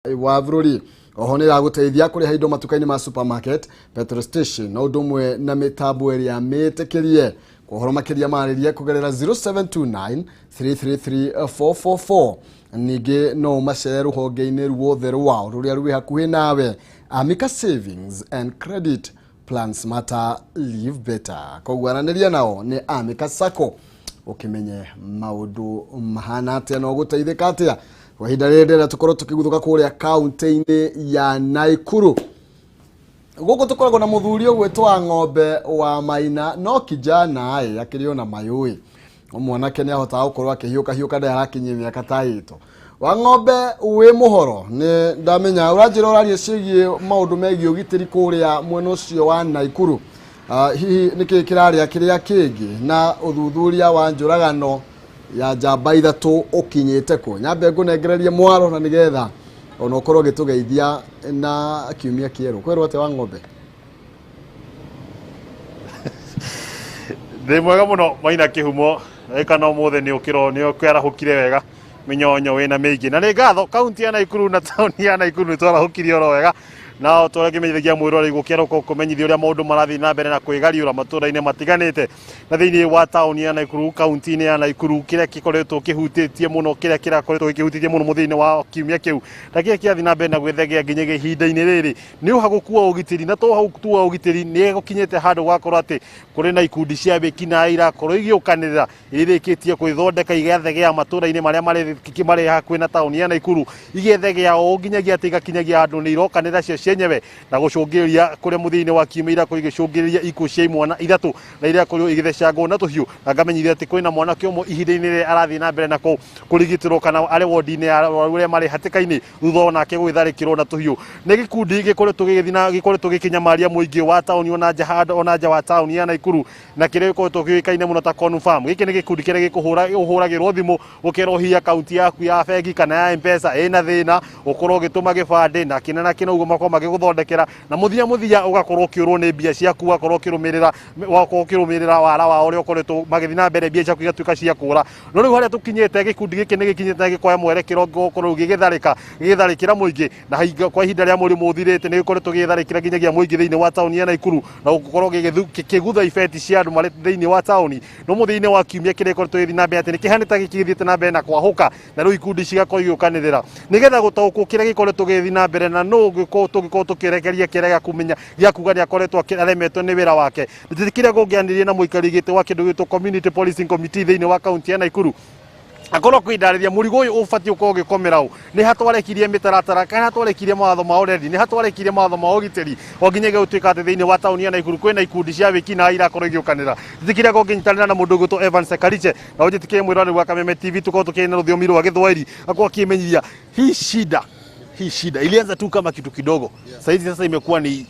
wa bururi oho ni raguteithia kuri haindo matukaini ma supermarket, petrol station no ndumwe na mitambo ria metekerie kuhoro makiria mariria kugerera 0729 333 444 nige no macere ruhonge-ini ruothe rwao ruria rwi hakuhi nawe. Amika Savings and Credit Plans Matter, Live Better. Kogwaraniria nao ni Amika Sacco ukimenye maundu mahana atia no guteithika atia kwa hinda rĩrĩ tukorwo tukiguthuka kuria kaunti-ini ya Naikuru. Guko tukoragwo na muthuri ogwetwa ng'ombe wa Maina no kijana akirio na mayui mwanake ni ahota gukorwo akihiuka nda harakinyia miaka ta ito wa ng'ombe wi muhoro ni ndamenya uranjira urarie cigie maundu megie ugitiri kuria mwena ucio wa Naikuru. Hihi niki kiraria kiria kingi na uthuthuria wa njuragano ya njamba ithatu ukinyite ku nyambe ngunengererie mwaro na nigetha ona ukorwo gitugeithia na kiumia kieru kwerwo ate wa ng'ombe ndi mwega muno Maina Kihumo ekana mothe ni ukiro ni ukirahukire wega minyonyo wina meigi na ni ngatho kaunti ya Naikuru na town ya Naikuru twarahukire oro wega na turakimenyithagia mwiro ri gukira kumenyithia uria maundu marathi na mbere na kwigariura matura-ini matiganite na thiini wa town ya Naikuru kaunti-ini ya Naikuru kiria gikoretwo kihutitie muno kiria kirakoretwo kihutitie muno muthini wa kiumia kiu na kiria kiathi na mbere na gwithegea nginya ihinda-ini riri ni uhaguku wa ugitiri na to haguku wa ugitiri ni gukinyete handu gwakorwo ati kuri na ikundi cia beki na ira korwo igiukanirira irikitie kwithondeka igathegea matura-ini maria mari hakuhi na town ya Naikuru igethegea o nginyagia ati igakinyagia andu ni irokanira cio nyewe na gucungiria kuri muthini wa kiumira kuri gicungiria ikuo cia imwana ithatu na iria kuri igithecangwo na tuhiu na ngamenyithia ati kwina mwana kiomo ihinda-ini ri arathi na mbere na kurigitirwo kana ari wodi-ini uria mari hatika-ini thutha onake gwitharikirwo na tuhiu ni gikundi gikoretwo gikoretwo gikinyamaria muingi wa town ona nja wa town ya Naikuru na kiria gikoretwo gikaine muno ta confirm giki ni gikundi kiria gikuhuragirwo thimu ukirohia kaunti yaku ya bengi kana ya M-Pesa ina thina ukorwo gituma gibande na kinana kina ugo makoma guthondekera na muthia ugakorwo kiurwo ni mbia ciaku ugakorwo kirumirira wara wa uria ukoretwo magithi na mbere mbia ciaku igatuika cia kura no riu haria tukinyete gikundi giki ni gikinyete gikoya mwerekero gukorwo gigitharikira muingi na kwa ihinda ria murimu uthirite ni gikoretwo gigitharikira nginyagia muingi thiini wa town ya Naikuru na gukorwo gigutha ifeti cia andu mari thiini wa town no muthini wa kiumia kiria gikoretwo githi na mbere ati ni kihanita gikithiite na mbere na kwahuka na riu ikundi cigakorwo igiukanirira nigetha gutaukwo kiria gikoretwo githi na mbere na no gikoretwo tukirekeria kirega kumenya gia kuga ni akoretwo aremetwo ni wira wake nditikire gungianirie na muikari gite wa kindu gitwo community policing committee thiini wa kaunti ya Naikuru akorwo kwindariria murigo uyu ufatie ukorwo gikomera u ni hatwarekirie mitaratara kana hatwarekirie mawatho ma already ni hatwarekirie mawatho ma ugitiri o nginya gutuika ati thiini wa town ya Naikuru kwina ikundi cia wiki na irakorwo igiukanira nditikire gunginyitanira na mundu gitwo Evan Sekariche na ujitikie mwirani wa Kameme TV tukorwo tukiina rũthiomi rwa Gĩthwaĩri akorwo kimenyithia hii shida ilianza tu kama kitu kidogo. Sasa hizi sasa imekuwa ni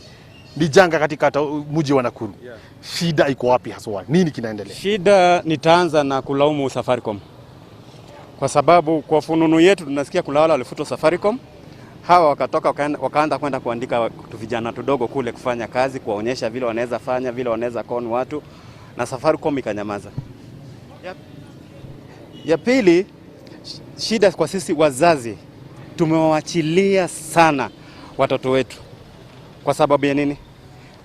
janga katika mji wa Nakuru. Shida iko wapi haswa? Nini kinaendelea? Shida nitaanza na kulaumu Safaricom. Kwa sababu kwa fununu yetu tunasikia kuna wale walifutwa Safaricom. Hawa wakatoka wakaanza kwenda kuandika vijana tudogo kule kufanya kazi, kuwaonyesha vile wanaweza fanya, vile wanaweza con watu na Safaricom ikanyamaza. Ya pili, shida kwa sisi wazazi tumewaachilia sana watoto wetu. Kwa sababu ya nini?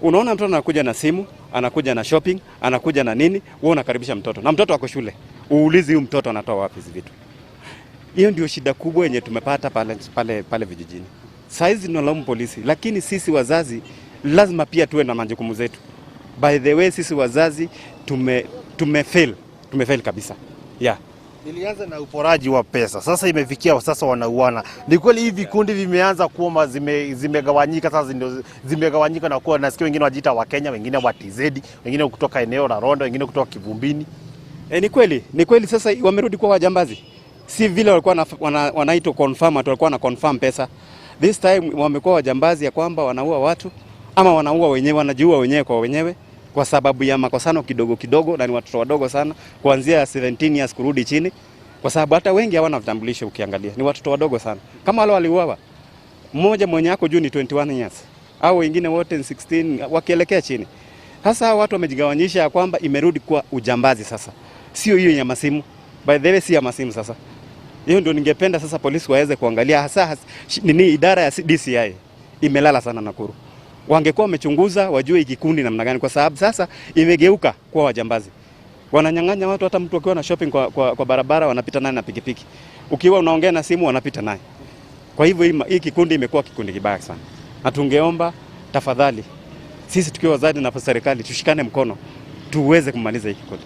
Unaona mtoto anakuja na simu, anakuja na shopping, anakuja na nini, wewe unakaribisha mtoto. Na mtoto wako shule. Uulizi huyu mtoto anatoa wapi hizo vitu. Hiyo ndio shida kubwa yenye tumepata pale vijijini. Saizi tunalaumu polisi, lakini sisi wazazi lazima pia tuwe na majukumu zetu. By the way, sisi wazazi tumefail kabisa. Yeah. Nilianza na uporaji wa pesa. Sasa imefikia sasa wanauana. Ni kweli hivi vikundi vimeanza kuwa zimegawanyika sasa ndio zimegawanyika na kuwa nasikia wengine wajiita wa Kenya, wengine wa TZ, wengine kutoka eneo la Rondo, wengine kutoka Kivumbini. Ni kweli sasa wamerudi kwa wajambazi. Si vile walikuwa wanaitwa confirm, walikuwa na confirm pesa. This time wamekuwa wajambazi ya kwamba wanaua watu ama wanaua wenyewe, wanajiua wenyewe kwa wenyewe kwa sababu ya makosano kidogo na ni watoto wadogo sana kuanzia 17 years kurudi chini kwa sababu hata wengi hawana vitambulisho ukiangalia ni watoto wadogo sana kama wale waliuawa mmoja mwenye yako juu ni 21 years au wengine wote 16 wakielekea chini. Sasa watu wamejigawanyisha kwamba imerudi kwa ujambazi sasa. Sio hiyo ya masimu. By the way si ya masimu sasa. Hiyo ndio ningependa sasa polisi waweze kuangalia, hasa nini idara ya DCI imelala sana Nakuru. Wangekuwa wamechunguza wajue ikikundi namna gani, kwa sababu sasa imegeuka kwa wajambazi. Wananyang'anya watu, hata mtu akiwa na shopping kwa barabara wanapita naye na pikipiki. Ukiwa unaongea na simu wanapita naye. Kwa hivyo hii kikundi imekuwa kikundi kibaya sana. Na tungeomba tafadhali sisi tukiwa wazazi na serikali tushikane mkono tuweze kumaliza hii kikundi.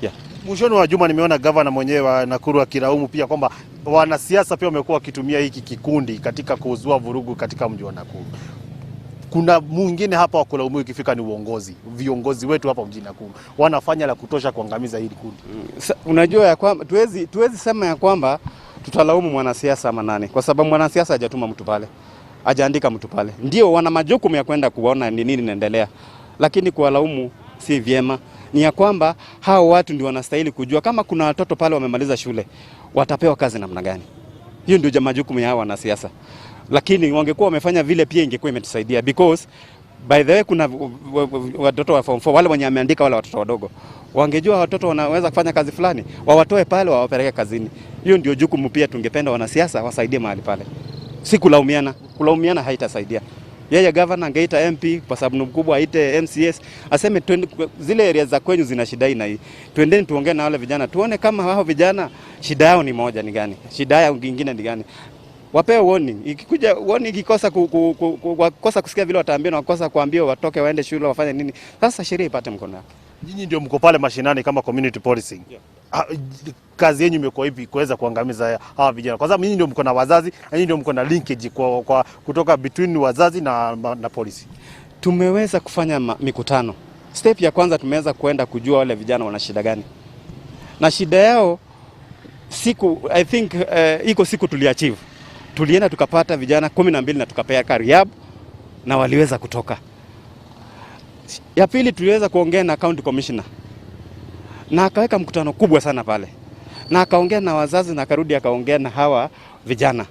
Yeah. Mwishoni wa juma nimeona gavana mwenyewe wa Nakuru akilaumu pia kwamba wanasiasa pia wamekuwa wakitumia hiki kikundi katika kuzua vurugu katika mji wa Nakuru. Kuna mwingine hapa wa kulaumu ikifika ni uongozi. Viongozi wetu hapa mjini Nakuru wanafanya la kutosha kuangamiza hili kundi. Unajua ya kwamba tuwezi sema ya kwamba tutalaumu mwanasiasa ama nani, kwa sababu mwanasiasa hajatuma mtu pale, hajaandika mtu pale. Ndio wana majukumu ya kwenda kuona ni nini inaendelea, lakini kuwalaumu si vyema. Ni ya kwamba hao watu ndio wanastahili kujua kama kuna watoto pale wamemaliza shule watapewa kazi namna gani. Hiyo ndio majukumu ya hao wanasiasa. Lakini wangekuwa wamefanya vile pia ingekuwa imetusaidia, because by the way kuna watoto wa form 4 wale wenye ameandika wale watoto wadogo. Wangejua watoto wanaweza kufanya kazi fulani, wawatoe pale wawapeleke kazini. Hiyo ndio jukumu pia tungependa wanasiasa wasaidie mahali pale. Si kulaumiana. Kulaumiana haitasaidia. Yeye governor angeita MP kwa sababu mkubwa aite MCS aseme zile area za kwenyu zina shida na hii. Twendeni tuongee na wale vijana tuone kama hao vijana shida yao ni moja ni gani. Shida yao nyingine ni gani. Wapewe warning. Ikikuja warning ikikosa kukosa kusikia vile wataambiwa na wakosa kuambiwa watoke waende shule wafanye nini. Sasa sheria ipate mkono wake. Nyinyi ndio mko pale mashinani kama community policing. Yeah. Kazi yenu imekuwa ipi kuweza kuangamiza hawa vijana? Kwa sababu nyinyi ndio mko na wazazi na nyinyi ndio mko na linkage kwa kutoka between wazazi na polisi. Tumeweza kufanya mikutano. Step ya kwanza tumeweza kuenda kujua wale vijana wana shida gani. Na shida yao I think iko siku tuliachieve. Tulienda tukapata vijana 12 na tukapea rehab na waliweza kutoka. Ya pili tuliweza kuongea na county commissioner. Na akaweka mkutano kubwa sana pale. Na akaongea na wazazi na akarudi akaongea na hawa vijana.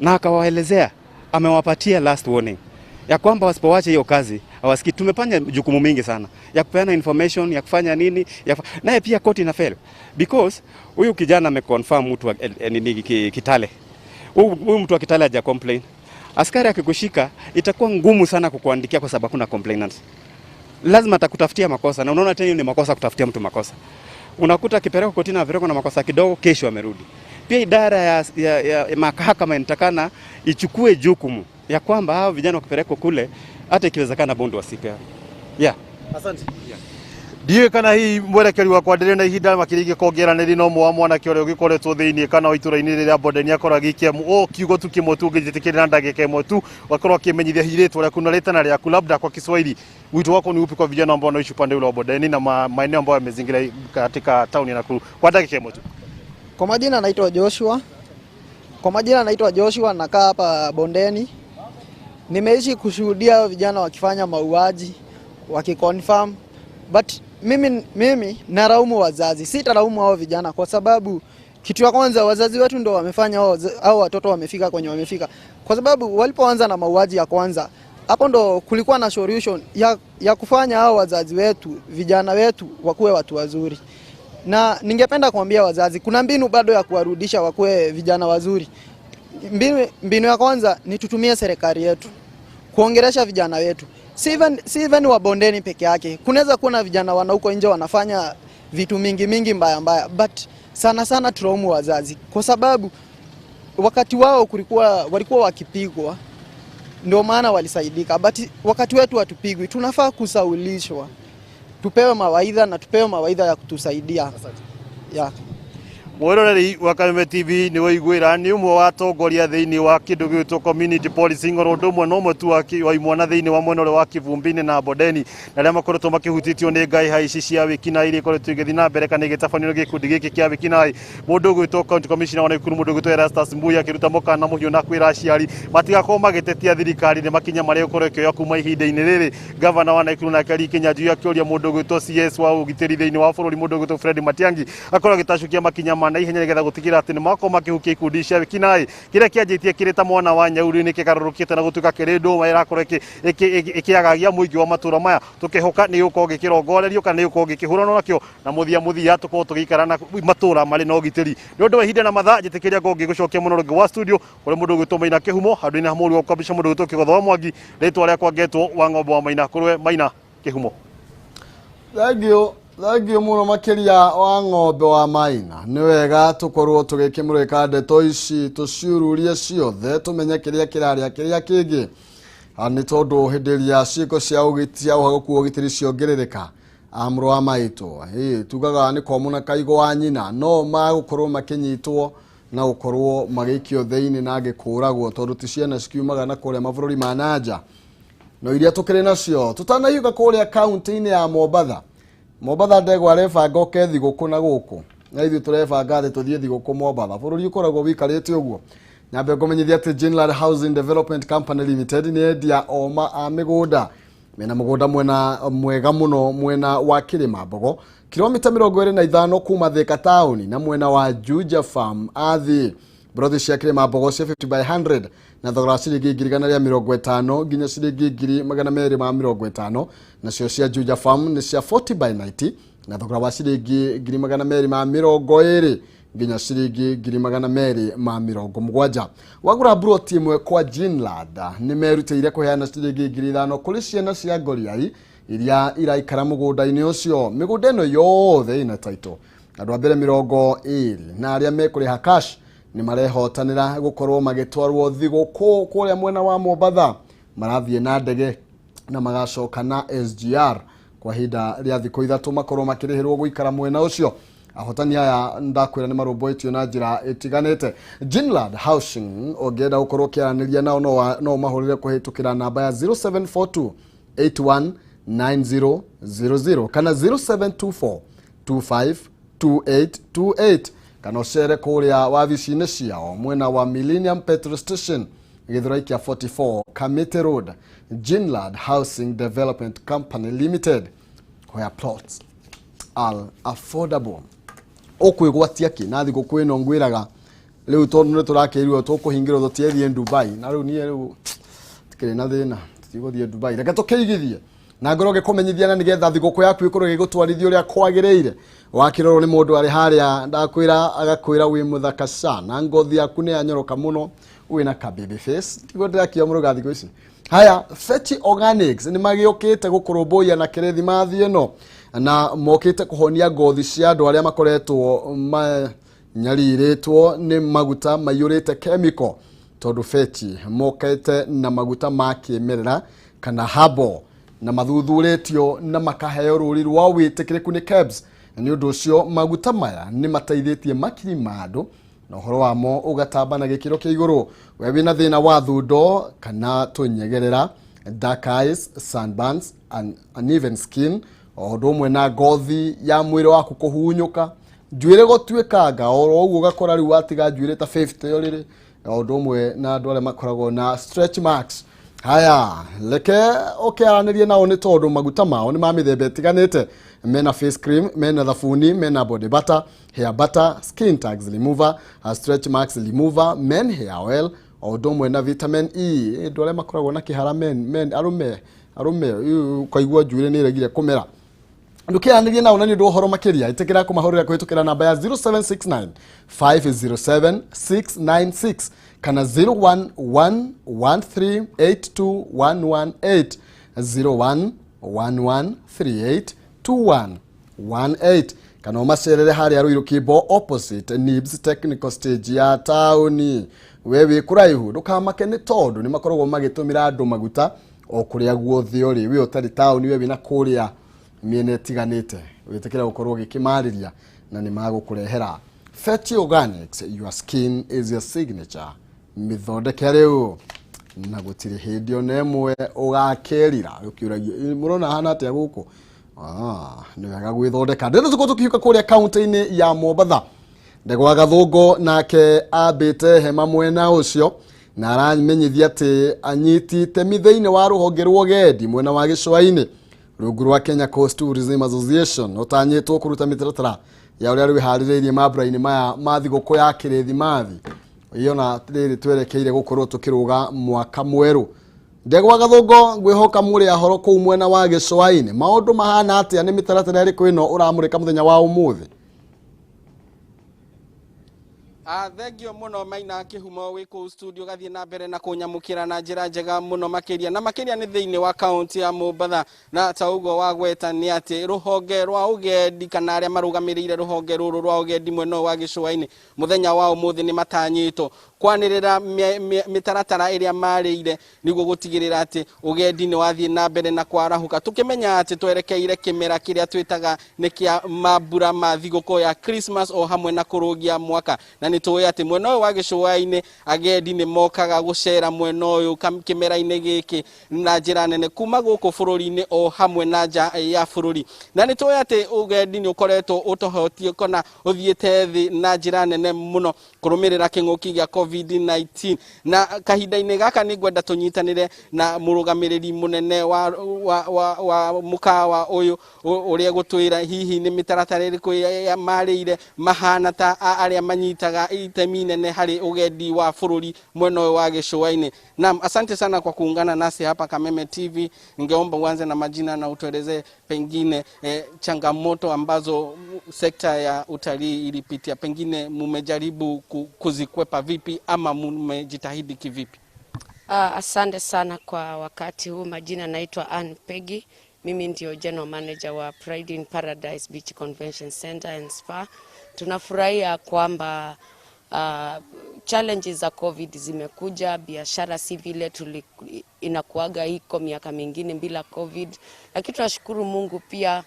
Na akawaelezea, amewapatia last warning ya kwamba wasipoacha hiyo kazi hawasikii. Tumefanya jukumu mingi sana ya kupeana information, ya kufanya nini, naye pia koti ina fail because huyu kijana ameconfirm mtu wa Kitale. Huyu mtu wa Kitale haja complain. Askari akikushika itakuwa ngumu sana kukuandikia kwa sababu kuna complainants. Lazima atakutafutia makosa na unaona tena ni makosa kutafutia mtu makosa. Unakuta kipeleko kotini avereko na makosa kidogo kesho amerudi. Pia idara ya mahakama inatakana ichukue jukumu ya kwamba hao vijana wakipeleko kule hata ikiwezekana bondo wasipe. Yeah. Asante. Yeah. Ndiye kana hii mwerekeri wa kwanderea na ihinda makirige kongeraniri no mwana kiore gikoretwo thiini kana itũra-inĩ rĩrĩa Bodeni akoragikia kiugo tu kimwe tu ngĩjĩtĩkĩrĩra na ndagĩka ĩmwe tu wakorwo akĩmenyithia hiritwa rĩaku na rĩtana rĩaku labda kwa Kiswahili. Wito wako ni upi kwa vijana ambao wanaishi upande ule wa Bodeni na maeneo ambayo yamezingira katika town ya Nakuru kwa dakika ĩmwe tu? Kwa majina naitwa Joshua, nakaa hapa Bondeni. Nimeishi kushuhudia vijana wakifanya mauaji, wakiconfirm, but mimi naraumu wazazi, sitalaumu hao vijana kwa sababu kitu ya kwanza wazazi wetu ndio wamefanya hao watoto wamefika kwenye wamefika. Kwa sababu walipoanza na mauaji ya kwanza, hapo ndo kulikuwa na solution ya kufanya hao wazazi wetu, vijana wetu wakuwe watu wazuri. Na ningependa kuambia wazazi kuna mbinu bado ya kuwarudisha wakuwe vijana wazuri. Mbinu ya kwanza ni tutumie serikali yetu kuongelesha vijana wetu. Si even wa Bondeni peke yake. Kunaweza kuwa na vijana wana huko nje wanafanya vitu mingi mbaya, but sana tulaumu wazazi kwa sababu wakati wao walikuwa wakipigwa ndio maana walisaidika, but wakati wetu hatupigwi. Tunafaa kusaulishwa, tupewe mawaidha ya kutusaidia. Yeah. Mwiroreri wa Kameme TV ni waiguira ni umwe wa atongoria thiini wa kindu gitwo community policing oro mwe no mtu wa imwana thiini wa mwena wa Kivumbini na Bodeni na ria makoretwo makihutitio ni ngai haici cia wikina iri koretwo igithi na mbere kana igitabanio gikundi giki kia wikina mundu gwitwo county commissioner wa Nakuru mundu gwitwo Erastus Mbuya akiruta mokana muhiu na kwira aciari matigakorwo magitetia thirikari ni makinya maria ukorwo kioya kuma ihinda-ini riri. Governor wa Nakuru na Kari Kinyanjui akioria mundu gwitwo CS wa ugitiri thiini wa bururi mundu gwitwo Fred Matiang'i akorwo agitacukia makinya na ihenya nigetha gutigira ati ni mako makihukia ikundi cia kinai kire kianjitie kirita mwana wa nyauri ni kigarurukite na gutuika kirindu ma irakora ikiagagia muingi wa matura maya tukihoka ni uko gikirongorerio kana ni uko gikihurana nakio na muthia tuko tugikara na matura mari no gitiri ni undu wa ihinda na mathaa njitikiria gongi gucokia muno rungi wa studio uri mundu gwitwo Maina Kihumo handu-ini hamuri wa kwambisha mundu gwitwo Kigotho Mwangi ritwa riakwa ngetwo wa ng'ombe wa Maina kurwe Maina Kihumo. Thagio muno makiria wa ng'ombe wa Maina ni wega tukorwo tugikimurika ndeto ici tuciururie ciothe tumenye kiria kiraria kiria kingi ani tondu hindiria ciiko cia ugitia uhaguku ugitiri ciongerereka amro wa maitu tugaga ni komuna kaigo wa nyina no magukorwo makinyitwo na gukorwo magikio theini na gikuragwo tondu ti ciana cikiumaga na kuria mabũrũri ma nanja no iria tukiri nacio tutanahiuka kuria county-ini ya Mombatha ndegwa rebanga oke thigũkũ na gũkũ na ithuĩ tũrebanga atĩ tũthiĩ thigũkũ Mombatha bũrũri ũkoragwo wĩkarĩte ũguo nyambe ngũmenyithia atĩ Jinlad Housing Development Company Limited nĩ endia oma a mĩgũnda mena mũgũnda mwega mũno mwena wa Kĩrĩma-Mbogo kilomita 25 kuma Thika Town na mwena wa Juja Farm athi brothi cia Kĩrĩma-Mbogo cia 50/100 na thogora ciringi 150 nginya ciringi 250 nacio cia Juja Farm ni cia 40/90 na thogora wa ciringi 220 nginya ciringi 270 wagura broti imwe kwa Jinlad ni merutĩire kuheana ciringi 5,000 kuri ciana cia ngoriai iria iraikara mũgũnda-inĩ ũcio mĩgũnda ĩno yothe ina title andũ a mbere 20 na aria mekũrĩha cash ni marehotanira gukorwo magitwarwo thigũkũ kuria mwena wa Mombatha marathiĩ na ndege na magacoka na SGR kwa hinda ria thikũ ithatũ makorwo makirĩhĩrwo guikara mwena ũcio ahotani aya ndakwira ni marũmbũĩtio na njĩra ĩtiganĩte Jinlad Housing ongienda gukorwo kiaraniria nao no mahũrĩre kuhĩtũkĩra namba ya 0742 819000 kana 0724 252828 kana ucere kuria wabici-inĩ ciao mwena wa Millennium Petrol Station Githuraikia 44 Kamete Road Jinlad Housing Development Company Limited where plots are affordable okwigwatia ki na thigũkũ ĩno ngwiraga riu tondu turakĩirwo tukuhingĩrwo tutiethie Dubai na riu nie riu tikĩrĩ na thĩna tutigũthiĩ Dubai reke tukĩigithie na ngoro gĩkũmenyithia na nigetha thigũkũ yaku ĩkorwo gĩgũtwarithio ũrĩa kwagĩrĩire wakĩrorwo nĩ mũndũ arĩ harĩa ndakwĩra agakwĩra wĩ mũthaka sana ngothi yaku nĩ yanyoroka mũno wĩna ka baby face tigo ndĩrakia mũrũga thikũ ici haya Fetchy Organics nĩ magĩũkĩte gũkũrũmbũiya na kĩrĩthimathi ĩno na mokĩte kũhonia ngothi cia andũ arĩa makoretwo manyarirĩtwo nĩ maguta maiyũrĩte chemical tondu Fetchy mokĩte na maguta ma kĩmerera kana herbal na mathuthuretio na makaheo rũri rwa wĩtĩkĩrĩku nĩ KEBS ni ũndũ ũcio maguta maya nĩ mateithĩtie makiri ma andũ na ũhoro wamo ũgatamba na gĩkĩro kĩa igũrũ we wĩna thĩna wa thundo kana tũnyegerera dark eyes sunburns and uneven skin o ũndũ ũmwe na ngothi ya mwĩrĩ waku kũhunyũka njuĩrĩ gũtuĩkanga o ũguo ũgakora rĩu watiga njuĩrĩ ta 50 ũrĩrĩ o ũndũ ũmwe na andũ arĩa makoragwo na stretch marks haya leke okiaranirie nao nĩ tondũ maguta mao nĩ ma mĩthemba ĩtiganĩte mena face cream mena thabuni mena body butter hair butter skin tags remover stretch marks remover men hair oil o ũndũ ũmwe na vitamin E andũ arĩa makoragwo na kĩhara men arume ukaigua njuĩrĩ nĩ iregire kũmera ndukiaranirie nao na nĩ ũndũ ũhoro makĩria ĩtĩkĩra kũmahũrĩra kũhĩtũkĩra namba ya 0769 507 696 kana 0111382118 0111382118 kana umacerere harĩa Ruiru Kimbo opposite Nibs Technical Stage ya tauni wewe kuraihu ndukamake nĩ tondũ nĩ makoragwo magĩtũmĩra andũ maguta o kũrĩa guothe ũrĩ we ũtarĩ tauni wewe na kũrĩa mĩena ĩtiganĩte wĩtĩkĩra gũkorwo gĩkĩmarĩria na nĩ magũkũrehera Fetchy Organics your skin is your signature mĩthondeke rĩu na gũtirĩ hĩndĩ ona ĩmwe ũgakerira ũkĩũragia mũrona hana atĩa gũkũ nĩ wega gwĩthondeka ndĩrĩ tuko tukiuka kũrĩa kaunti-inĩ ya Mombatha ndegwa Gathũngũ nake ambĩte hema mwena ũcio na aramenyithia atĩ anyitĩte thĩinĩ wa rũhonge rwa ũgendi mwena wa gĩcũa-inĩ rungu rwa Kenya Coast Tourism Association utanyĩtwo kũruta mĩtaratara ya uria rwihaririirie mambura-ini maya ma thigũkũ ya Kirithimathi iona riri twerekeire gukorwo tukiruga mwaka mweru. Ndegwa Gathungo ngwihoka muri ahoro kuu mwena wa Gicũa-ini, maundu mahana atia ni mitaratara iriku ino uramurika muthenya wa umuthi? Thengio muno Maina Kihumo wiku studio gathie na mbere na kunyamukira na njira njega muno makiria na makiria ni thiini wa kaunti ya Mombatha. Na ta ugo wa gweta ni ati ruhonge rwa ugendi kana aria marugamirire ruhonge ruru rwa ugendi mweno wa Gicũa-ini muthenya wa umuthi ni matanyito kwanirira mitaratara iria marĩire niguo gutigirira ati ugendi ni wathie na mbere na kwarahuka. Tukimenya ati twerekeire kimera kiria twitaga ni kia mambura ma thigũkũ ya Christmas o hamwe na kurugia mwaka, na ni tuwe ati mweno wa Gicũa-ini agendi ni mokaga gucera mweno uyu kimera-ini giki na njira nene kuma guku bururi-ini o hamwe na nja ya bururi. Na ni tuwe ati ugendi ni ukoretwo utohotie kana uthiete thi na njira nene muno kurumirira king'uki gya COVID-19, na kahinda-ini gaka ni ngwenda tunyitanire na murugamiriri munene wa mukawa uyu uria gutwira hihi ni mitaratara iriku ya marĩire mahana ta aria manyitaga itemi nene hari ugendi wa bururi mweno wa Gicũa-ini. Naam, asante sana kwa kuungana nasi hapa Kameme TV. Ningeomba uanze na majina na utueleze pengine changamoto ambazo sekta ya utalii ilipitia, pengine mumejaribu kuzikwepa vipi ama mumejitahidi kivipi? Asante sana kwa wakati huu. Majina naitwa Ann Peggy. Mimi ndio General Manager wa Pride in Paradise Beach Convention Center and Spa. Tunafurahia kwamba challenges za COVID zimekuja, biashara si vile inakuaga iko miaka mingine bila COVID, lakini tunashukuru Mungu pia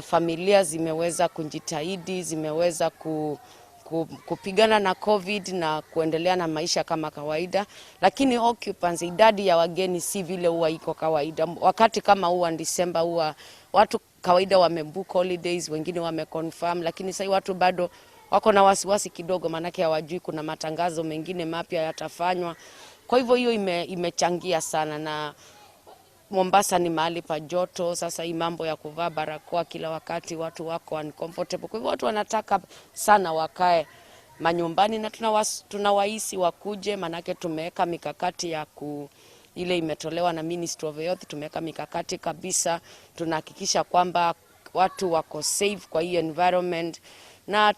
familia zimeweza kujitahidi, zimeweza kupigana na COVID na kuendelea na maisha kama kawaida. Lakini occupants, idadi ya wageni si vile huwa iko kawaida. Wakati kama huwa December huwa watu kawaida wamebook holidays, wengine wameconfirm, lakini sasa watu bado wako na wasiwasi kidogo, manake hawajui kuna matangazo mengine mapya yatafanywa. Kwa hivyo hiyo imechangia sana, na Mombasa ni mahali pa joto. Sasa hii mambo ya kuvaa barakoa kila wakati watu wako uncomfortable. Kwa hivyo watu wanataka sana wakae manyumbani, na tunawahisi wakuje, manake tumeweka mikakati ya ile imetolewa na Ministry of Health. Tumeweka mikakati kabisa, tunahakikisha kwamba watu wako safe kwa hii environment, na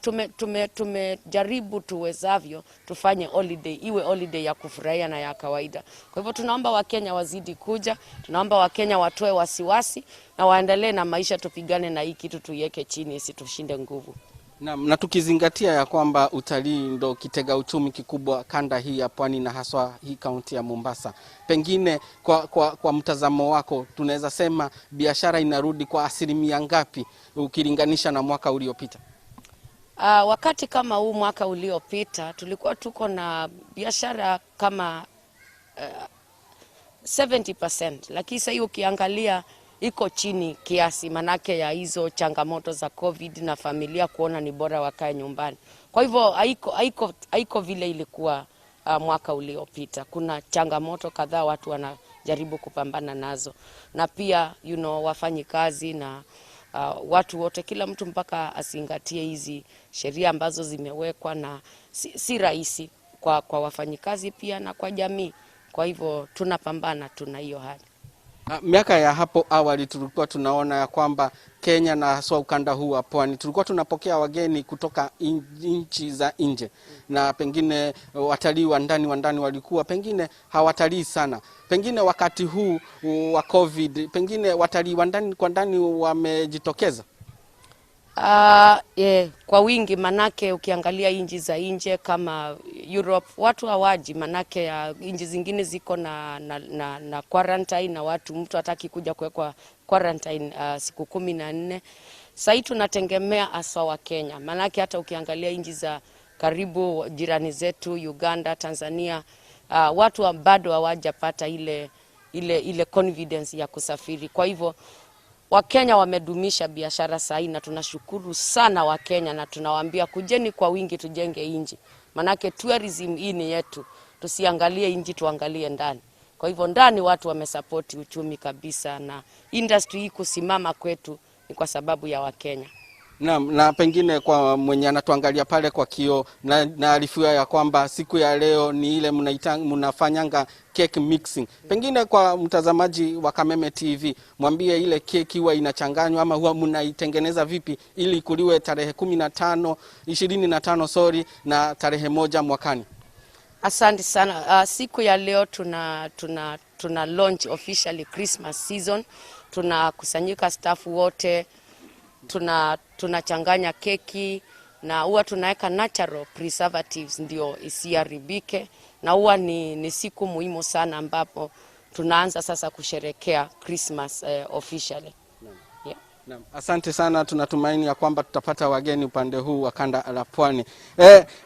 tumejaribu tuwezavyo tufanye holiday iwe holiday ya kufurahia na ya kawaida. Kwa hivyo tunaomba Wakenya wazidi kuja, tunaomba Wakenya watoe wasiwasi na waendelee na maisha, tupigane na hii kitu, tuiweke chini isitushinde nguvu. Na tukizingatia ya kwamba utalii ndo kitega uchumi kikubwa kanda hii ya pwani na haswa hii kaunti ya Mombasa, pengine kwa mtazamo wako tunaweza sema biashara inarudi kwa asilimia ngapi ukilinganisha na mwaka uliopita? Wakati kama huu mwaka uliopita tulikuwa tuko na biashara kama 70%, lakini sasa ukiangalia iko chini kiasi, manake ya hizo changamoto za COVID na familia kuona ni bora wakae nyumbani. Kwa hivyo haiko vile ilikuwa mwaka uliopita. Kuna changamoto kadhaa watu wanajaribu kupambana nazo, na pia wafanyi kazi na watu wote, kila mtu mpaka asingatie hizi sheria ambazo zimewekwa, na si rahisi kwa wafanyikazi pia na kwa jamii. Kwa hivyo tunapambana, tuna hiyo hali. Miaka ya hapo awali tulikuwa tunaona ya kwamba Kenya na haswa ukanda huu wa pwani tulikuwa tunapokea wageni kutoka nchi za nje, na pengine watalii wa ndani walikuwa pengine hawatalii sana. Pengine wakati huu wa COVID, pengine watalii wa ndani kwa ndani wamejitokeza? Kwa wingi, manake ukiangalia nchi za nje kama Europe watu hawaji, manake ya nchi zingine ziko na quarantine, na mtu hataki kuja kuwekwa quarantine siku 14. Sasa tunategemea hasa wa Kenya, manake hata ukiangalia nchi za karibu jirani zetu Uganda, Tanzania, watu bado hawajapata ile confidence ya kusafiri. Kwa hivyo Wakenya wamedumisha biashara sahi, na tunashukuru sana Wakenya, na tunawaambia kujeni kwa wingi tujenge inji, manake tourism hii ni yetu, tusiangalie inji, tuangalie ndani. Kwa hivyo ndani watu wamesupporti uchumi kabisa, na industry hii kusimama kwetu ni kwa sababu ya Wakenya. Na pengine kwa mwenye anatuangalia pale kwa kio na alifua ya kwamba siku ya leo ni ile mnafanyanga cake mixing. Pengine kwa mtazamaji wa Kameme TV, mwambie ile keki huwa inachanganywa ama huwa mnaitengeneza vipi ili kuliwe tarehe 25 na tarehe 1 mwakani. Asante sana. Siku ya leo tuna launch officially Christmas season. Tunakusanyika staff wote, tunachanganya keki na huwa tunaweka natural preservatives ndio isiharibike, na huwa ni siku muhimu sana ambapo tunaanza sasa kusherekea Christmas officially. Asante sana, tunatumaini ya kwamba tutapata wageni upande huu wa kanda la Pwani.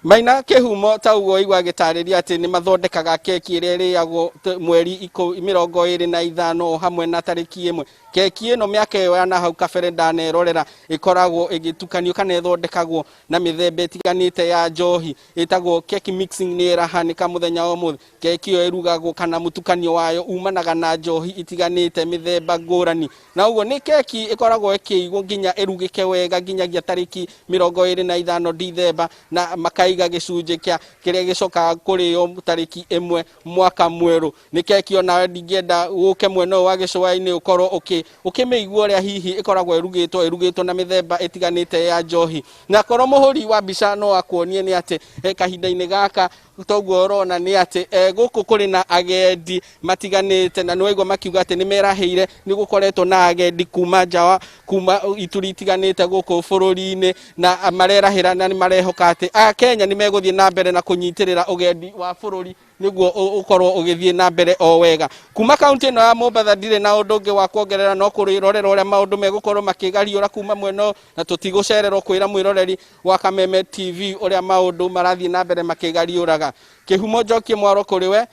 Maina Kihumo taugo igwa gitariria ati ni mathondekaga keki ire yagwo mweri 25 hamwe na tariki 1. Keki ino miaka yo na hau kabere ndanerorera ikoragwo igitukanio kana ithondekagwo na mithembe itiganite ya njohi itagwo cake mixing ni irahanika muthenya omwe. Keki yo irugagwo kana mutukanio wayo umanaga na njohi itiganite mithemba ngurani, na ugo ni keki ikoragwo ikiigwo nginya irugike wega nginyagia tariki 25 Dithemba, na makaiga gicunje kiria gicoka kurio tariki 1 mwaka mweru. Ni keki ona ndingenda guke mweno wa gicuaini ukorwo ukimeigua ria hihi ikoragwo irugitwo na mithemba itiganite ya njohi. Na korwo muhuri wa bica no akuonie ni ati kahinda-ini gaka toguo rona ni ati guku kuri na agendi matiganite, na niwaigwa makiuga ati ni meraheire ni gukoretwo na agendi kuma njawa kuma ituri itiganite guku bururi-ini, na marerahira na ni marehoka ati Kenya ni meguthie na mbere na kunyitirira ugendi wa bururi niguo ukorwo ugithie na mbere o wega. Kuma kaunti no ya Mombasa ndire na undu ungi wa kuongerera no kurirorera uria maundu megukorwo makigariura kuma mweno, na tutigucererwo kwira mwiroreri wa Kameme TV uria maundu marathie na mbere makigariuraga. Kihumo njokie mwaro kuri we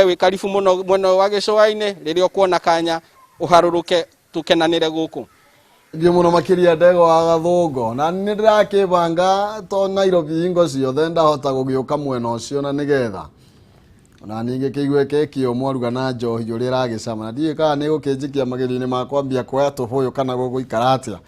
wi karibu muno mweno wa gicuaini riria ukuona kanya uharuruke tukenanire guku. Ndio muno makiria ndego wa gathungo na ni ndirakibanga to Nairobi ingo ciothe ndahota gugiuka mwena ucio na nigetha na ninge kigwe keki o mwaruga na njohi uri ragicama na ndiye kana ni gukinjikia magiri-ini makwambia kwa tuhuyo kana guguikara atia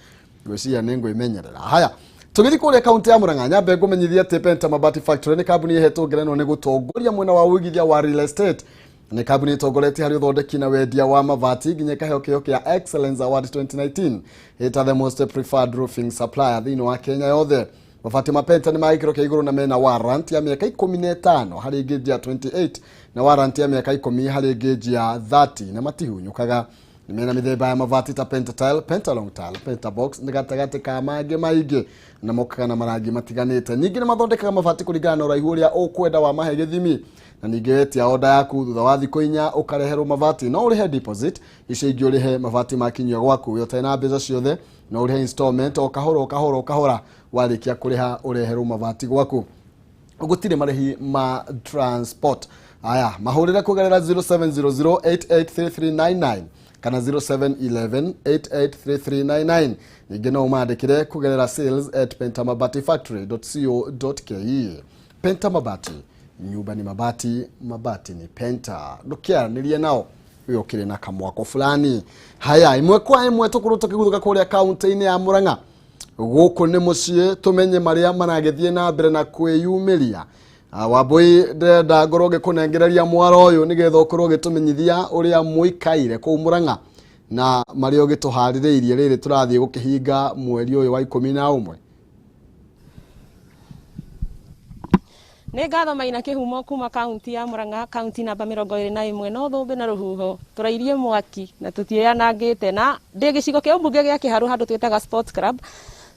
gwiciria ni ngwimenyerera. Haya, tugithi kuria kaunti ya Murang'a nyambe ngumenyithia ati Penta Mabati Factory ni kambuni ihetwo ngerenwa ni gutongoria mwena wa wigithia wa real estate. Ni kambuni itongoretie hari uthondeki na wendia wa mabati nginya kaheo kia Excellence Award 2019 ita the most preferred roofing supplier thini wa Kenya yothe. Mabati ma Penta ni maikiro kia iguru na mena warrant ya miaka 15 hari gauge ya 28 na warrant ya miaka 10 hari gauge ya 30 na matihunyukaga. Ni mena mithemba ya mabati ta Penta Tile, Penta Long Tile, Penta Box ni gatagati ka mangĩ maingĩ na mokaga na marangi matiganĩte. Ningĩ ni mathondekaga mabati kũringana na ũraihu ũrĩa ũkwenda wa mahe gĩthimi, na ningĩ wetia order yaku thutha wa thikũ 4 ũkareherwo mabati no ũrĩhe deposit icio ingĩ ũrĩhe mabati makinyio gwaku yote na mbeca ciothe na ũrĩhe installment o kahora warĩkia kũrĩha ũreherwo mabati gwaku. Gũtirĩ marĩhi ma transport. Aya mahũrĩre kũgerera 0700883399 kana 0711883399. Ningĩ no ũmandĩkĩre kũgerera sales@pentamabatifactory.co.ke. Penta Mabati, nyumba ni mabati, mabati ni Penta. Ndukiaranirie nao uyo kire na kamwako fulani. Haya, imwe kwa imwe tukuruta kiguthuka kuria kaunti-ini ya Murang'a. Guku ni mucie tumenye maria managethie na mbere na kwiyumiria. Waboi ndenda ngoroge kunengereria mwaro uyu nigetha ukorwo gitumenyithia uria muikaire ku Murang'a na mario gituhaririirie riri turathie gukihinga mweri uyu wa 11. Nĩ ngatho Maina Kihumo kuma kaunti ya Murang'a, kaunti namba 21 no thũmbĩ na rũhuho tũrairie mwaki na tũtianangĩte, na ndĩ gĩcigo kĩa ũmbunge gĩa Kĩharũ handũ twĩtaga Sports Club.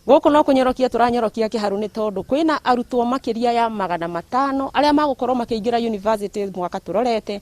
Gũkũ no kũnyorokia tũranyorokia Kĩharũ nĩ tondũ kwĩna arutwo makĩria ya 500 arĩa magũkorwo makĩingĩra university mwaka tũrorete,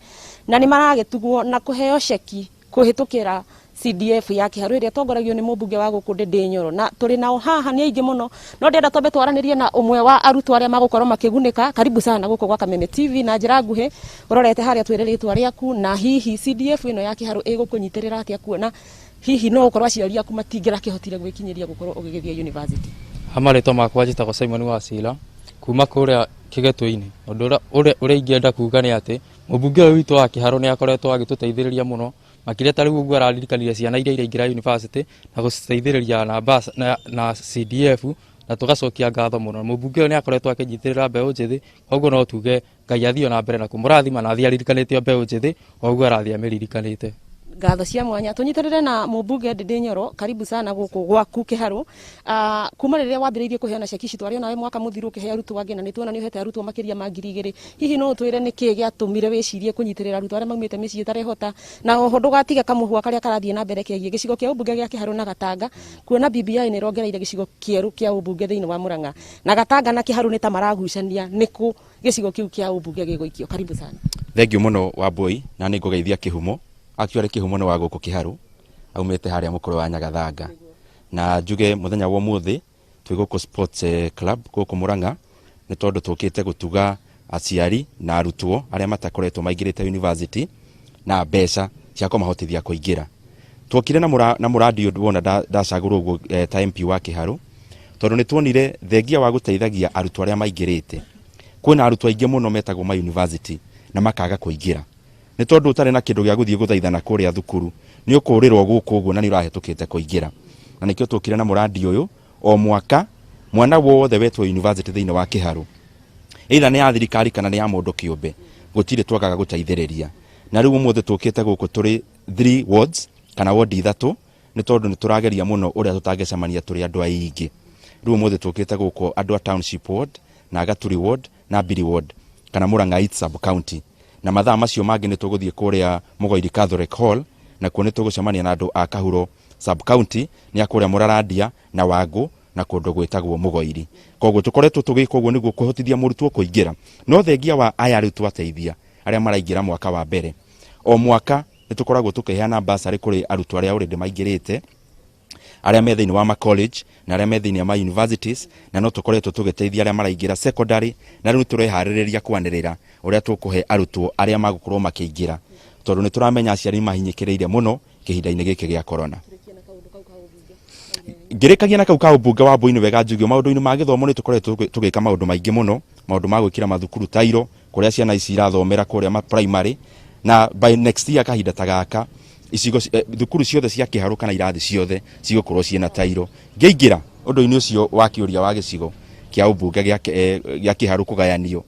na nĩ maragĩtugwo na kũheo ceki kũhĩtũkĩra CDF ya Kĩharũ ĩrĩa tongoragio nĩ mũmbunge wa gũkũ Ndĩndĩ Nyoro, na tũrĩ nao haha nĩ aingĩ mũno no ndĩenda twambe twaranĩrie na ũmwe wa arutwo arĩa magũkorwo makĩgunĩka. Karibu sana gũkũ gwa Kameme TV na njĩra nguhĩ ũrorete harĩa twĩre rĩtwa rĩaku na hihi CDF ĩno ya Kĩharũ ĩgũkũnyitĩrĩra atĩa kuona hihi no ũkorwo aciari aku matingĩra kĩhotire gwĩkinyĩria gũkorwo ũgĩgĩthia university. Amarĩtwo makwa njĩtagwo Simon Wacira kuma kũrĩa Kĩgetũ-inĩ. Ũndũ ũrĩa ingĩenda kuga nĩ atĩ mũmbunge witũ wa Kĩharũ nĩ akoretwo agĩtũteithĩrĩria mũno makiria tari uguo araririkanire ciana iria iraingira university na guciteithiriria na bus na CDF na tugacokia ngatho muno mubunge ni akoretwo akinyitirira mbeu njithi koguo no tuge Ngai athio na mbere na kumurathima na thiaririkanite mbeu njithi koguo arathia miririkanite ngatho cia mwanya tunyitirire na mubunge Ndindi Nyoro karibu sana guku gwaku Kiharu kuma riria wambiriirie kuheana ceki citu ario nawe mwaka muthiru kihe arutwo angĩ na nituona ni uhete arutwo makiria ma 2,000 hihi no twire niki giatumire wicirie kunyitirira arutwo aria maumite micii tarehota na oho ndugatige kamuhua karia karathie na mbere kiagie gicigo kia ubunge gia Kiharu na Gatanga kuona BBI ni rongereire gicigo kieru kia ubunge thiini wa Murang'a na Gatanga na Kiharu ni ta maragucania niku gicigo kiu kia ubunge giguikio karibu sana thengio muno wa boy na ni ngugeithia Kihumo akiore Kihumo ni wa guku Kiharu aumete haria mukuru wa Nyagathanga na njuge muthenya wa muthi twi guku sports club guku Murang'a ni tondu tukite gutuga aciari na arutwo aria matakoretwo maingirite university na mbeca cia kumahotithia kuingira twokire na muradi wona ndacagurwo uguo ta MP wa Kiharu tondu ni tuonire thengia wa guteithagia arutwo aria maingirite kwina arutwo aingi muno metagwo ma university na makaga kuingira ni tondu utari na kindu gia guthie guthaithana kuria thukuru ni ukurirwo guku uguo na ni urahetukite kuingira na nikio tukire na muradi uyu o mwaka mwana wothe wetwo university thiini wa Kiharu either ni ya thirikari kana ni ya mundu kiumbe gutire twagaga guteithiriria na riu umuthi tukite guku turi 3 wards kana ward 3 ni tondu ni turageria muno uria tutangecemania turi andu aingi riu umuthi tukite guku andu a township ward na Gaturi ward na Biri ward kana Murang'a East sub county na mathaa macio mangi ni tuguthie kuria Mugoiri Catholic Hall na kuo ni tugucemania na andu a Kahuro sub county ni akuria Muraradia na Wangu na kundu gwitagwo Mugoiri koguo tukoretwo tugika uguo niguo kuhotithia murutwo kuingira no thengia wa aya arutwo ateithia aria maraingira mwaka wa mbere o mwaka ni tukoragwo tukiheana basari kuri arutwo aria already maingirite aria me thiini wa ma college na aria me thiini ya ma universities na no tukoretwo tugiteithia aria maraingira secondary na riu turehaririria kwanirira uria tukuhe arutwo aria magukorwo makiingira tondu ni turamenya aciari mahinyikireire muno kihinda-ini giki gia corona ngirikagia na kau ka ubunge wa Boini wega njugio maundu-ini ma githomo ni tukoretwo tugika maundu maingi muno maundu ma gwikira mathukuru tairo kuria ciana ici irathomera kuria ma primary na by next year kahinda tagaka icigo thukuru ciothe cia Kiharu kana irathi ciothe cigukorwo ciena tairo ngeingira undu-ini ucio wa kiuria wa gicigo kia ubunge gia Kiharu kugayanio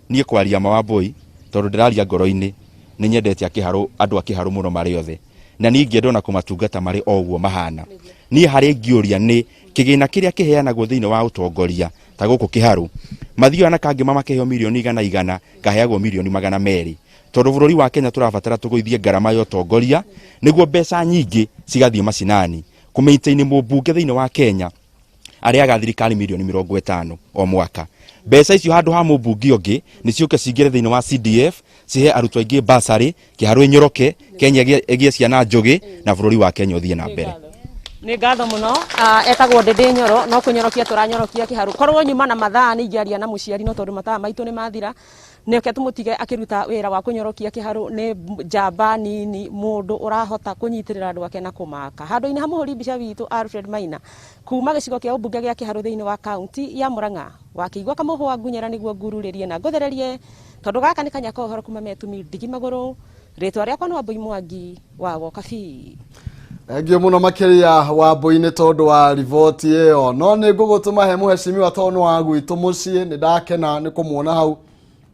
nie kwaria ma wa Boi tondu ndiraria ngoro-ini ni nyendete a Kiharu andu a Kiharu muno mari othe na ni ngiendona kumatungata mari oguo mahana ni hari ngiuria ni kigina kiria kiheanagwo thiini wa utongoria ta guku Kiharu mathio na kangi mamakeheo milioni 100 kaheagwo milioni 200 tondu bururi wa Kenya turabatara tuguithie ngarama ya utongoria niguo mbeca nyingi cigathie macinani kumaintain mubunge thiini wa Kenya aria ga thirikari milioni 50 o mwaka mbeca icio handu ha mubunge ungi ni ciuke cingire thiini wa CDF cihe arutwo aingi basari Kiharu inyoroke Kenya egie ciana njugi na bururi wa Kenya uthie na mbere ni ngatho muno etagwo Ndindi Nyoro no kunyorokia turanyorokia Kiharu korwo nyuma na mathaa ni ingiaria na muciari no tondu mathaa maitu ni mathira neke tumutige akiruta wira wa kunyorokia Kiharu ni njamba nini mundu urahota kunyitirira andu ake na kumaka handu-ini ha muhuri mbica witu Alfred Maina kuma gicigo kia ubunge gia Kiharu thiini wa county ya Murang'a wakiigwa kamuhwa ngunyera niguo ngururirie na nguthererie tondu gaka ni kanya kohoro kuma metumi ndigi maguru ritwa riakwa ni Wambui Mwangi wa Wokabi Engio muno makiria wa Boini tondu wa rivoti iyo no ni ngugutuma he muheshimiwa tondu wa gwitu mucii ni ndakena ni kumuona hau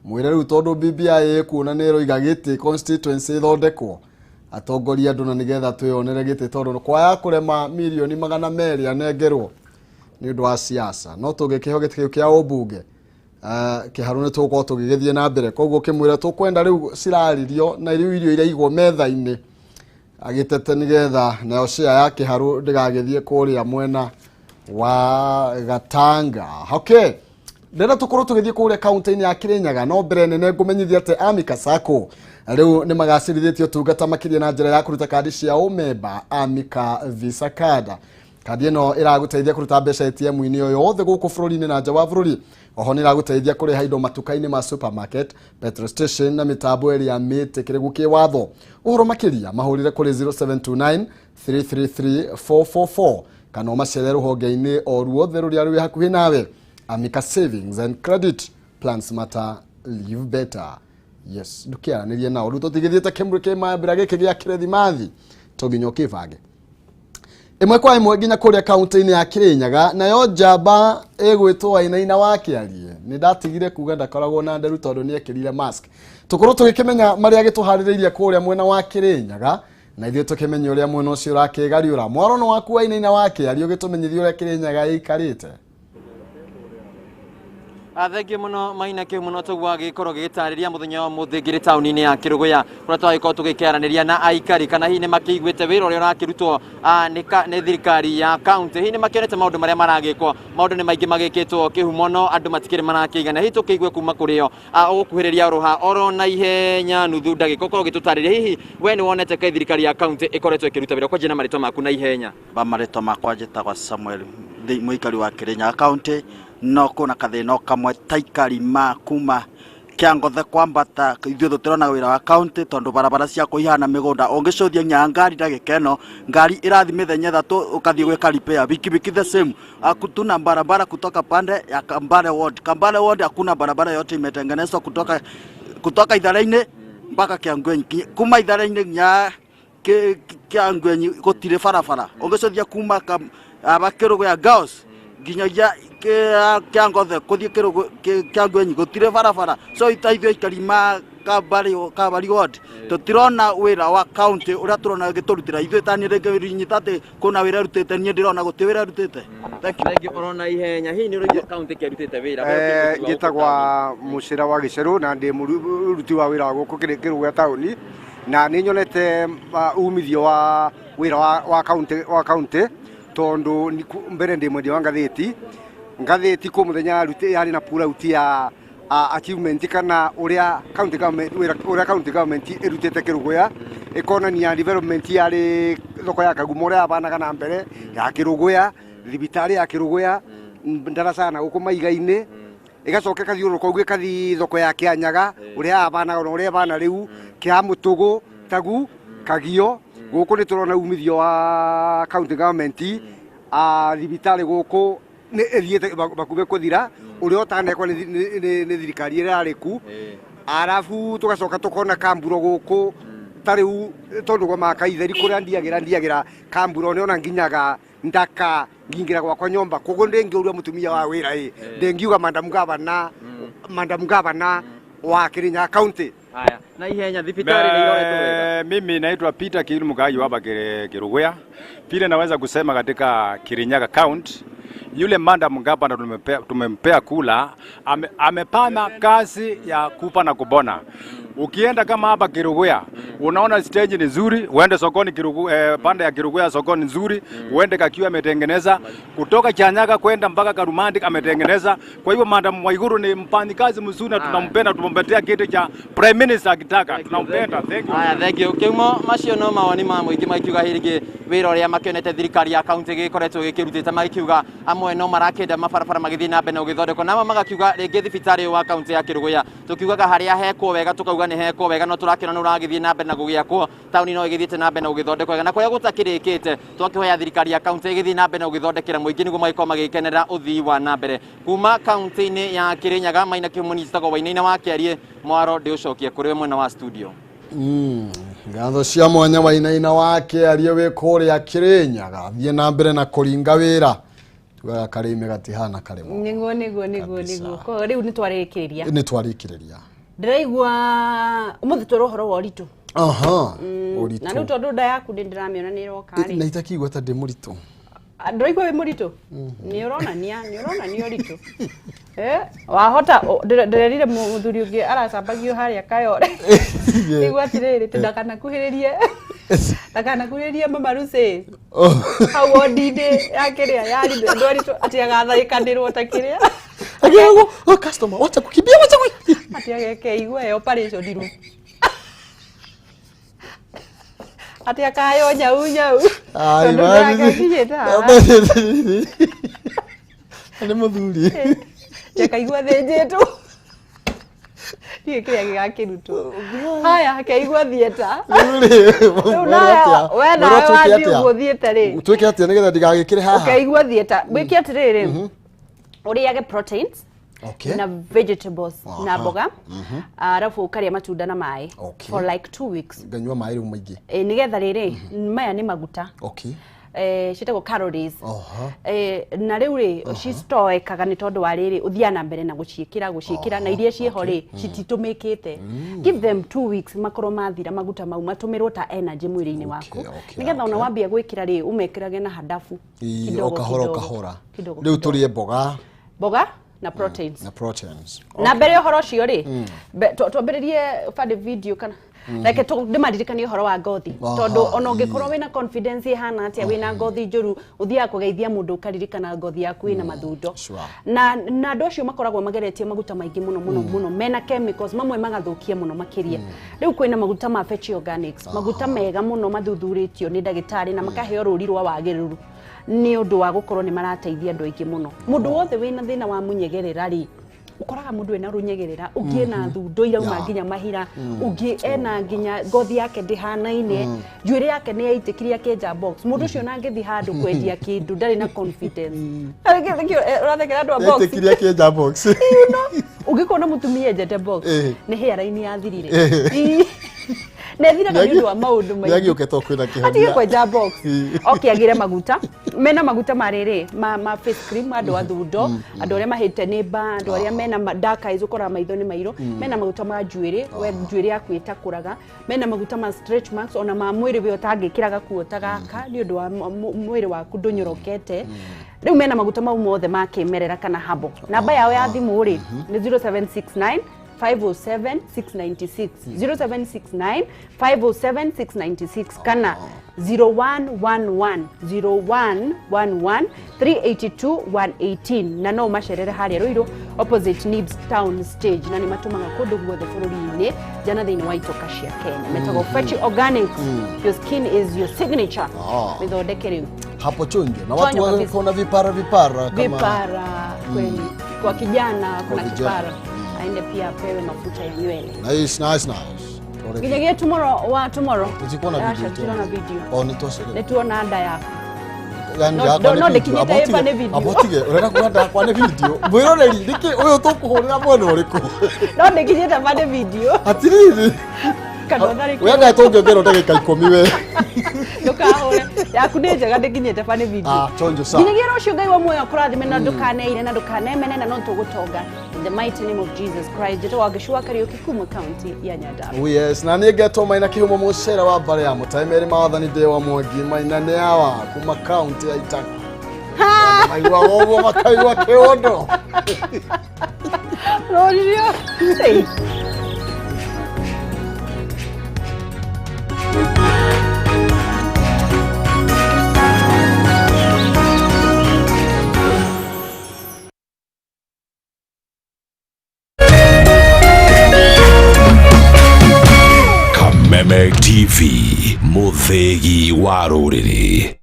mwire riu tondu BBI kuona ni roiga giti constituency thondekwo atongoria andu na nigetha twionere giti tondu kwaya kurema milioni 200 anengerwo ni undu wa siasa no tugikiho giti kia ubunge Kiharu ni tuko tugigithie na mbere koguo kimwira tukwenda riu ciraririo na riu irio iria igwo metha-ini agitete nigetha nayo share ya Kiharu ndigagithie kuria mwena wa Gatanga okay ndena tukorwo tugithie kuria county-ini ya Kirinyaga no mbere nene ngumenyithia ate Amika Sacco riu ni magacirithitio tungata makiria na njira ya kuruta kadi cia umemba Amika Visa Card kadi ino iraguteithia kuruta mbeca ATM-ini yo yothe guku bururi-ini na nja wa bururi oho ni iraguteithia kureha indo matuka-ini ma supermarket petrol station na mitambo area mitikirigu ki watho uhoro makiria mahurire kuri 0729 333 444 kana macere ruhonge-ini o ruothe ruria rwi hakuhi nawe Amika Savings and Credit Plans matter live better yes ndukiaranirie nao riu tutigithiete kimwe kimambira giki gia kirithimathi toginyo kibange imwe kwa imwe nginya kuria kaunti-ini ya Kirinyaga nayo njamba igwitwo Aina wa Kiarie ni ndatigire kuga ndakoragwo na nderu tondu ni ekirire mask tukorwo tugikimenya maria gituhaririirie kuria mwena wa Kirinyaga na ithuĩ tukimenya uria mwena ucio urakigariura mworono waku Aina wa Kiarie ugitumenyithia uria Kirinyaga ikarite. Thengiũ mũno Maina Kihumo tũguo agĩkorwo gĩgĩtarĩria mũthenya wa mũthĩ ngĩrĩ taũni-inĩ ya Kĩrũgũya kũrĩa twagĩkorwo tũgĩkĩaranĩria na aikari kana hihi nĩ makĩiguĩte wĩra ũrĩa ũrakĩrutwo nĩ thirikari ya kaunti. Hihi nĩ makĩonete maũndũ marĩa maragĩkwo, maũndũ nĩ maingĩ magĩkĩtwo Kihumo no andũ matikĩrĩ marakĩigana. Hihi tũkĩigue kuma kũrĩ o ũgũkuhĩrĩria ũrũha oro na ihenya nuthu ndagĩka ũkorwo ũgĩtũtarĩria hihi we nĩ wonete kaĩ thirikari ya kaunti ĩkoretwo ĩkĩruta wĩra. Kwanjia na marĩtwa maku na ihenya. Marĩtwa makwa njĩtagwo Samuel mũikari wa Kirinyaga kaunti no kuna kathina kamwe taikari makuma Kiangothe kwambata ithuĩ tũtirona wĩra wa kaunti tondu barabara cia kũihana mĩgũnda ũngĩcuthia nya ngari ndagĩka ĩno ngari irathi mĩthenya 3 ũkathie gwĩka repair bikibiki the same akutuna barabara kutoka pande ya Kambale ward hakuna barabara yote imetengenezwa kutoka Idara-ini mpaka Kiangwenyi kuma Idara-ini nya Kiangwenyi gũtirĩ barabara ũngĩcuthia kuma Kĩrũgũya Girls nginyagia Kiangothe kuthie Kiangwenyi gũtirĩ barabara so itaithio ikarima Kabari ward tutirona wĩra wa county ũrĩa turona gĩtũrutĩra ithuĩ tani rĩngĩ tate kuna wĩra rutĩte niĩ ndĩrona gũtirĩ wĩra rutĩte. Thank you orona ihenya hihi nĩ ũrĩa county kĩrutĩte wĩra. Njĩtagwa Mũcĩra wa Gĩcerũ na ndĩ mũruti wa wĩra gũkũ Kĩrũgũya taũni na nĩ nyonete umithio wa wĩra wa county tondu mbere ndi mwendia wa ngathĩti ku muthenya yari na pura uti ya achievement kana uria county government irutite Kĩrũgũya economy development yari thoko ya Kagumo uria abanaga na mbere ya Kĩrũgũya thibitari ya Kĩrũgũya ndaraca na guku maiga-ini igacoka kathiũrũrũka ũguo kathi thoko ya Kĩanyaga uria abanaga na uria abana riu Kĩa Mũtũgũ Tagu Kagio guku ni turona umithio wa county government thibitari guku ni ethiete bakube kuthira uria utanekwa ni thirikari ira ariku arafu tugacoka tukona kamburo guku tariu tondu gwa maka itheri kuria ndiagira kamburo ne ona nginyaga ndaka ngingira gwakwa nyomba kogo ndengiuria mutumia wa wira ndengiuga Madam Governor wa Kirinyaga County. Haya, na ihenya thibitari ni iroretwo wega. Mimi naitwa Peter Kihumo mkaaji hapa Kĩrũgũya. Vile naweza kusema katika Kirinyaga County yule Madam Governor tumempea kula amepana kazi ya kupa na kubona. Ukienda kama hapa Kĩrũgũya unaona stage ni nzuri, uende sokoni pande ya Kĩrũgũya sokoni nzuri, uende Kakiwa ametengeneza, kutoka Kianyaga kwenda mpaka Karumandi ametengeneza. Kwa hivyo Madam Waiguru ni mfanyikazi mzuri na tunampenda, tumempetea kiti cha Prime Minister akitaka. Tunampenda. Thank you. Haya, thank you. Kihumo macio no mawoni ma muingi makiuga hirigi wira uria makionete thirikari ya county gikoretwo gikirutite makiuga amwe no marakenda mabarabara magithii na mbere ugithondeko na magakiuga ringi thibitari wa county ya Kĩrũgũya tukiugaga haria heko wega tukauga ni heko wega no turakira no uragithii na mbere na gugiakwo tauni no igithiite na mbere na ugithondeko wega na kuria gutakirikite twakihoya thirikari ya county igithii na mbere na ugithondekera muingi niguo magiko magikenera uthii wa na mbere kuma county-ini ya Kirinyaga. Maina Kihumo nĩcitagwo Wainaina wa Kiarie mwaro ndi ucokie kuri we mwena wa studio. Ngatho cia mwanya Wainaina wa Kiarie wi kuria Kirinyaga thie na mbere na kuringa wira tugaga karime gatihana karimo niguo ko riu ni twarikiriria ndiraigua umuthi toro horo wa uritu uritu na riu tondu nda yaku ndiramiona ni roka ri na itakigwa ta ndi muritu ndiraigua wi muritu ni uronania ni uritu wahota ndirerire muthuri ungi aracambagio haria Kayore igwa tiriri ndakanakuhiririe mama Rusi hau odinde yakiria yari ndwari ati agathaĩkanĩrwo ta kiria agego customer wacha kukimbia ati ageke igwe operation diru ati akayo nyau ai ani muthuri akaigua thĩnjĩtwo ndiye kile gĩgakĩrutwo haya akaigua thieta wena wathi ũgũthiĩte rĩ twĩke atĩa nĩgetha ndigagĩkĩre haha akaigua thieta gwĩke atĩrĩrĩ ũrĩage proteins na vegetables na mboga arafu ukaria matunda na mai for like 2 weeks nganyua mai rumaigi nigetha riri maya ni maguta citagwo calories na riu ri cistoekaga ni tondu wa riri uthia na mbere na guciikira na iria cie ho ri cititumikite give them 2 weeks makoro mathira maguta mau matumirwo ta energy mwiri-ini waku nigetha ona wambia gwikira ri umekirage na hadafu kidogo kahora riu turie mboga na proteins na mbere horo cio ri twambiririe fade video kana like ndimaririkanie horo wa ngothi tondu ona ungikorwo wina confidence ihana atia wina ngothi njuru uthia kugeithia mundu ukaririkana ngothi yaku ina mathundo na andu acio makoragwo mageretie maguta maingi muno mena chemicals mamwe magathukia muno makiria riu kwina maguta ma Fetch Organics maguta mega muno mathuthuritio ni ndagitari na makaheo ruri rwa wagiriru ni undu wa gukorwo ni marateithia andu aingi muno mundu wothe wina thina wa munyegerera ri ukoraga mundu ena runyegerera ungi na thundo irauma nginya mahira ungi ena nginya ngothi yake ndihanaine njuire yake ni yaitikiria kenja box mundu ucio nangithi handu kwendia kindu ndari na confidence urathekera andu a box yaitikiria kenja box ungikona mutumia enjete box ni hair line yathirire nethiraga ni undu wa maundu maingi yagiuketwo kwina kihonia atige kwenja box agire maguta mena maguta mariri ma face cream andu athundo andu aria mahite ni ba andu aria mena dark eyes ukora maitho ni mairo mena maguta ma njuire we njuire yaku itakuraga mena maguta ma stretch marks ona ma mwiri we utangikiraga kuota gaka ni undu wa mwiri waku ndunyorokete riu mena maguta mau mothe ma kimerera kana habo namba yao ya thimu ri ni 0769 507 696 0769 507 696 kana 0111 382 118 na no masherere haria Ruiru opposite Nibs Town Stage na ni matumaga kundu guothe bururi-ini jana thiini wa itoka cia Kenya metago Fetch Organics your skin is your signature mithondeke riu hapo chonjo na watu wako na vipara kweli kwa kijana kuna kipara aende pia apewe mafuta ya nywele. Nice. Ginagie tomorrow. Tutakuwa na video. Netuona anda yako. No ndikinyete hapa ne video. Abotige urenda kuanda kwa ne video. Mwiroreri niki uyu tukuhurira mwene uriku. No ndikinyete hapa ne video. Atiriri. Wega tongera ndagika 10 we. Ndukahore yaku ni njega ndikinyete hapa ne video. Chonjo sa. Ginagie ro cio ngai wa muoyo kurathime na ndukaneire na ndukanemene na no tugutonga. In the mighty name of Jesus Christ, jeto wageshua Kariuki Kihumo County ya Nyandarua. Oh yes, na nigeto Maina Kihumo mucera wa bare ya mutaimeri mawathani de wa mwogi Maina ne awa kuma county ya Itaka. Aiwa wogo makaiwa keondo. Rodio. Hey. Kameme TV, muthegi wa ruriri.